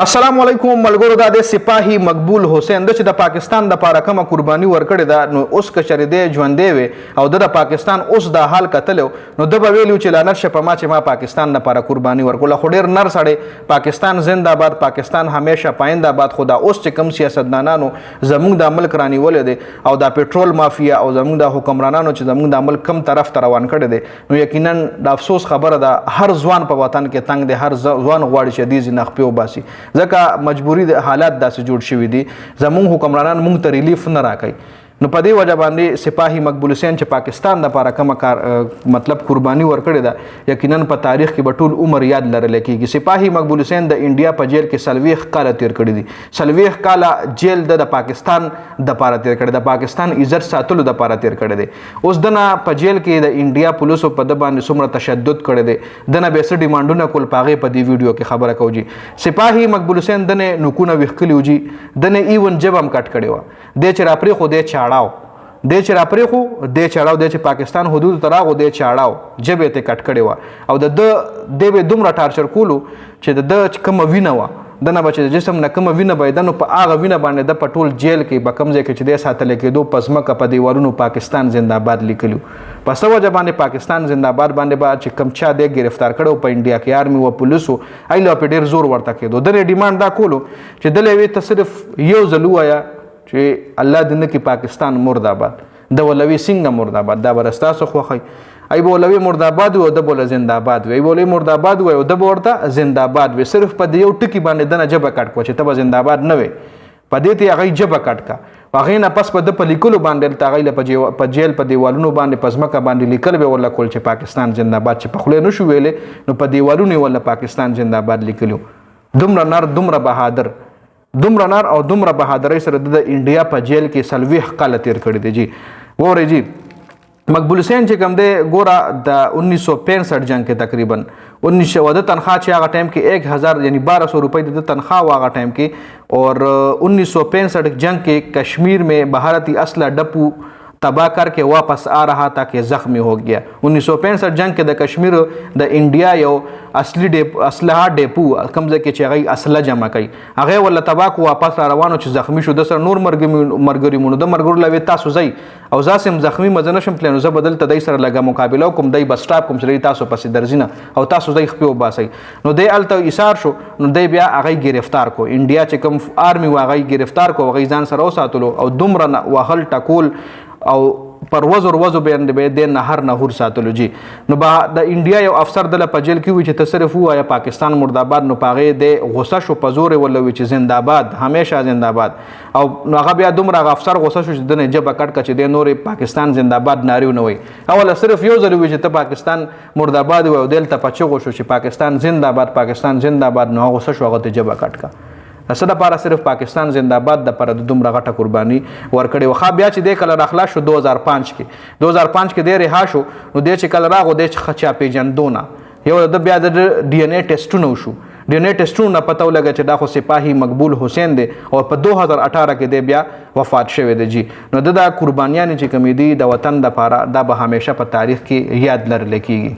السلام علیکم ملګرو دا د سپاهي مقبول حسین د چې د پاکستان د پاره کومه قرباني ورکړې ده نو اوس کچره دی ژوندې وي او د پاکستان اوس د حال کتلو نو د ویلو چې لعنت شپه ما چې ما پاکستان د پاره قرباني ورکوله خو ډیر نر سړی پاکستان زنده باد پاکستان همیشه پاینده باد خدا اوس چې کم سیاستدانانو زموږ د ملک رانیولې دي او د پېټرول مافیا او زموږ د حکمرانانو چې زموږ د ملک کم طرف ته روان کړي دي نو یقینا د افسوس خبره ده هر ځوان په وطن کې تنگ دی هر ځوان غواړي چې دې ځنه خپل وباسي ځکه مجبوری د حالات داسې جوړ شوي دي زموږ حکمرانان موږ ته ریلیف نه راکوي نو په دې وجه باندې سپاهي مقبول حسین چې پاکستان لپاره کومه کار مطلب قرباني ورکړې ده یقینا په تاریخ کې به ټول عمر یاد لرل کېږي سپاهي مقبول حسین د انډیا په جیل کې 40 کاله تیر کړي دي 40 کاله جیل د پاکستان د لپاره تیر کړي د پاکستان عزت ساتلو د لپاره تیر کړي دي اوس دنه په جیل کې د انډیا پولیسو په د باندې څومره تشدد کړي دي دنه به څه ډیمانډونه کول پاغه په دې ویډیو کې خبره کوي سپاهي مقبول حسین دنه نکونه وښکلی وجي دنه ایون جبم کټ کړي و د چې راپری خو د چاړاو د چې راپری خو د چاړاو د چې پاکستان حدود ته راغو د چاړاو جبه ته کټ کړي و او د به دومره ټارچر کولو چې د کوم وینه و دنه بچ جسم نه کوم وینه بيدنو په هغه وینه باندې د پټول جیل کې به کمزې کې چې د ساتل کېدو پزمکه په دیوالونو پاکستان زنده‌باد لیکلو پس وجه باندې پاکستان زنده‌باد باندې با چې کم چا د گرفتار کړو په انډیا کې آرمي او پولیسو ایله په ډیر زور ورته کېدو د ډیماند دا کولو چې د لوي تصرف یو زلوایا چې الله دنه کې پاکستان مرداباد د ولوي څنګه مرداباد دا برستاسو خوخی ای بولوي مرداباد او د بوله زنده‌باد وي بولوي مرداباد او د ورته زنده‌باد وي صرف په یو ټکی باندې دنه جبه کټ کو چې ته زنده‌باد نه وي په دې ته هغه جبه کټ کا هغه نه پس په د پلیکلو باندې تاغیله په جیل په دیوالونو باندې پزمکه باندې لیکل به ولا کول چې پاکستان زنده‌باد چې په خله نشو ویلې نو په دیوالونو ولا پاکستان زنده‌باد لیکلو دومره نر دومره بهادر دومره نار او دومره بهادرۍ سره د انډیا په جیل کې 40 کاله تیر کړي دي جی وره جی مقبول حسین چې کوم دی ګوره د 1965 جنگ کې تقریبا 1900 د تنخواه چې هغه ټایم کې 1000 یعنی 1200 روپۍ د تنخواه هغه ټایم کې اور 1965 جنگ کې کشمیر में भारतीय असला डप्पू तबाह करके वापस आ रहा था कि जख्मी हो गया 1965 जंग के द कश्मीर द इंडिया यो असली असलहा डेपू कमजे के चेगई असला जमा कई हगे वला तबाह को वापस روانو چې زخمی شو د سر نور مرګري مونږ د مرګرو لوي تاسو زئی او زاسم زخمی مزنه شم پلانو زه بدل ته دای سره لګه مقابله کوم دای بس سټاپ کوم سره تاسو پسې درځینه او تاسو زئی خپل وباسي نو دای الته ایثار شو نو دای بیا هغه گرفتار کو انډیا چې کوم آرمي واغی گرفتار کو هغه ځان سره وساتلو او دومره وهل ټکول او پر وزر باندې به د نهر نهور ساتلو جی نو با د انډیا یو افسر د په جیل کې وی چې تصرف وایا پاکستان مرداباد نو پاغه د غوسه شو په زور ولوي چې زنده‌باد همیشه زنده‌باد او هغه بیا دومره افسر غوسه شو چې د نجب کټ کچ د نور پاکستان زنده‌باد ناریو نه وي اول صرف یو ځل وی چې ته پاکستان مرداباد و دلته پچغو شو چې پاکستان زنده‌باد نو غوسه شو هغه ته جب کټ کا اسده لپاره صرف پاکستان زنده‌باد د پر دومره غټه قرباني ورکړي وخا بیا چې د کله راخلا شو 2005 کې د رها شو نو د چې کله راغو د خچا پیجندونه یو د بیا د ډي ان اے ټیسټونه وشو ډي ان اے ټیسټونه پته ولګی چې دا خو سپاهي مقبول حسین دی او په 2018 کې د بیا وفات شوی دی جی نو د قربانیان چې کمی دي د وطن د لپاره دا به همیشه په تاریخ کې یاد لرل کیږي